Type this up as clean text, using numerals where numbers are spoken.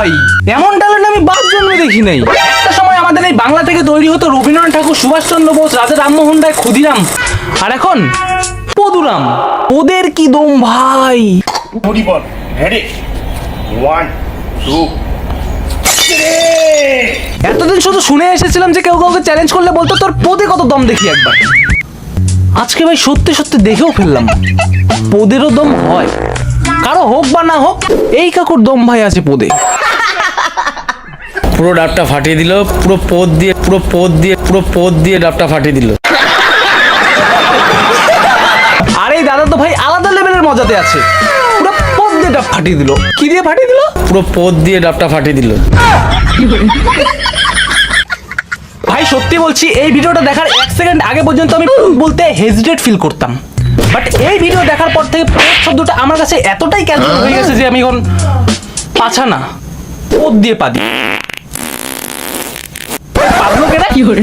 ভাই, এমন ট্যালেন্ট আমি বাপ জন্মে দেখি নাই। একটা সময় আমাদের এই বাংলা থেকে তৈরি হতো রবীন্দ্রনাথ ঠাকুর, সুভাষচন্দ্র বোস, রাজা রামমোহন রায়, ক্ষুদিরাম, আর এখন পদুরাম। ওদের কি দম ভাই। Ready? 1, 2, 3. এতদিন শুধু শুনে এসেছিলাম যে কেউ কাউকে চ্যালেঞ্জ করলে বলতো তোর পদে কত দম দেখি একবার। আজকে ভাই সত্যি সত্যি দেখেও ফেললাম, পদেরও দম হয়। কারো হোক বা না হোক, এই কাকুর দম ভাই আছে পদে। পুরো ডাবটা ফাটিয়ে দিল, পুরো পদ দিয়ে ডাবটা ফাটিয়ে দিল। আর এই দাদা তো ভাই আলাদা লেভেলের মজাতে আছে, পুরো পদ দিয়ে ডাব ফাটিয়ে দিল। কি দিয়ে ফাটিয়ে দিল? পুরো পদ দিয়ে ডাবটা ফাটিয়ে দিল। ভাই সত্যি বলছি, এই ভিডিওটা দেখার 1 সেকেন্ড আগে পর্যন্ত আমি বলতে হেজিটেট ফিল করতাম, বাট এই ভিডিও দেখার পর থেকে পদ শব্দটা আমার কাছে এতটাই ক্যালকুলেট হয়ে গেছে যে আমি এখন পাছা না, পদ দিয়ে পাদি। পাবলো কেনা কি করে।